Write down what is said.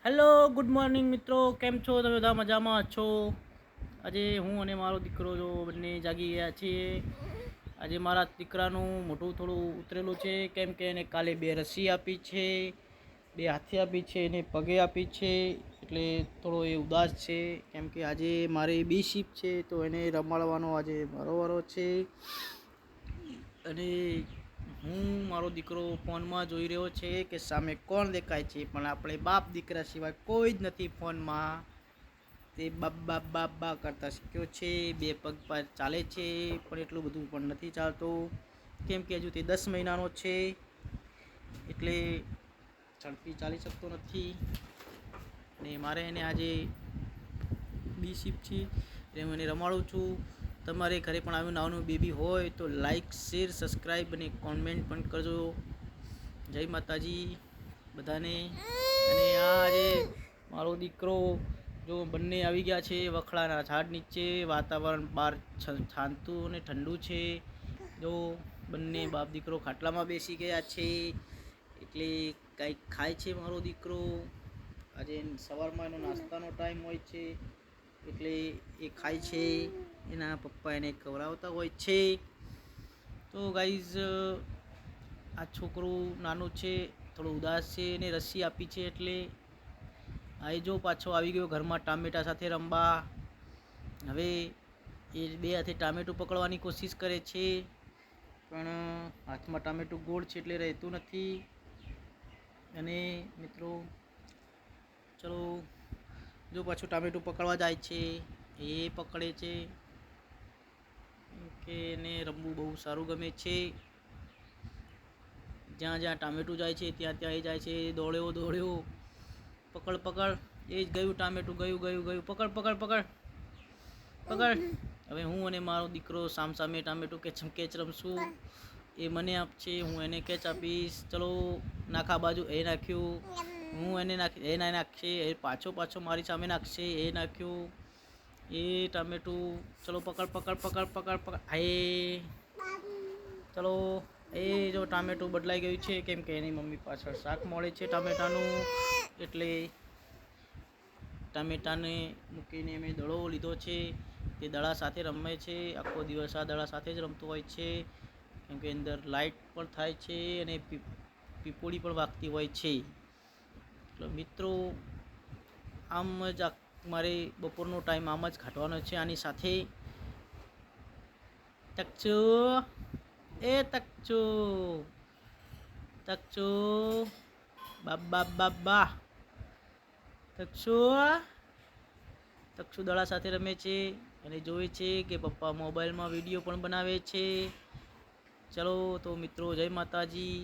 Hello good morning મિત્રો, કેમ છો તમે? બધા મજામાં છો? આજે હું અને મારો દીકરો જો બંને જાગી ગયા છીએ. આજે મારા દીકરાનું મોઢું થોડું ઉતરેલું છે, કેમ કે એને કાલે 2 રસી આપી છે, 2 હાથે આપી છે, એને પગે આપી છે, એટલે થોડો એ ઉદાસ છે. કેમ કે આજે મારી બી શિફ્ટ છે, તો એને રમાડવાનો આજે મારો વારો છે. અને હું મારો દીકરો ફોનમાં જોઈ રહ્યો છે કે સામે કોણ દેખાય છે, પણ આપણે બાપ દીકરા સિવાય કોઈ જ નથી ફોનમાં. તે બાપ બાપ બાપ બા કરતા શીખ્યો છે. 2 પગ પર ચાલે છે, પણ એટલું બધું પણ નથી ચાલતું, કેમ કે હજુ તે 10 મહિનાનો છે, એટલે ઝડપી ચાલી શકતો નથી. ને મારે એને આજે બી શિફ્ટ છે, એટલે હું એને રમાડું છું. તમારે ઘરે પણ આવ્યું નાનું બેબી હોય તો લાઈક, શેર, સબસ્ક્રાઈબ અને કોમેન્ટ પણ કરજો. જય માતાજી બધાને. અને આજે મારો દીકરો જો બંને આવી ગયા છે વખડાના ઝાડ નીચે. વાતાવરણ બહાર શાંતું અને ઠંડુ છે. જો બંને બાપ દીકરો ખાટલામાં બેસી ગયા છે, એટલે કંઈક ખાય છે મારો દીકરો. આજે સવારમાં એનો નાસ્તાનો ટાઈમ હોય છે, એટલે એ ખાય છે. એના પપ્પા એને ખવડાવતા હોય છે. તો ગાઈઝ, આ છોકરું નાનું છે, થોડું ઉદાસ છે, એને રસી આપી છે, એટલે આ જો પાછો આવી ગયો ઘરમાં ટામેટા સાથે રમવા. હવે એ 2 હાથે ટામેટું પકડવાની કોશિશ કરે છે, પણ હાથમાં ટામેટું ગોળ છે એટલે રહેતું નથી. અને મિત્રો ચલો, જો પાછું ટામેટું પકડવા જાય છે, એ પકડે છે, કે એને રમવું બહુ સારું ગમે છે. જ્યાં જ્યાં ટામેટું જાય છે ત્યાં ત્યાં એ જાય છે. દોડ્યો, પકડ પકડ, એ જ ગયું ટામેટું, ગયું, પકડ પકડ પકડ પકડ. હવે હું અને મારો દીકરો સામસામે ટામેટું કેચ રમશું. એ મને આપશે, હું એને કેચ આપીશ. ચલો, નાખા બાજુ, એ નાખ્યું. હું એને એ નાખશે, એ પાછો મારી સામે નાખશે, એ નાખ્યું. એ ટામેટું, ચલો પકડ પકડ પકડ પકડ પકડ. હાય, ચલો. એ જો ટામેટું બદલાઈ ગયું છે, કેમ કે એની મમ્મી પાછળ શાક મળે છે ટામેટાનું, એટલે ટામેટાને મૂકીને મેં દડો લીધો છે. તે દડા સાથે રમે છે, આખો દિવસ આ દડા સાથે જ રમતો હોય છે, કેમ કે અંદર લાઈટ પણ થાય છે અને પીપોળી પણ વાગતી હોય છે. એટલે મિત્રો, આમ જ મારે બપોરનો ટાઈમ આમ જ કાઢવાનો છે આની સાથે. તકચુ, એ તકચુ, તકચુ, બાબા, તકચુ દડા સાથે રમે છે, અને જોવે છે કે પપ્પા મોબાઈલમાં વિડીયો પણ બનાવે છે. ચલો તો મિત્રો, જય માતાજી.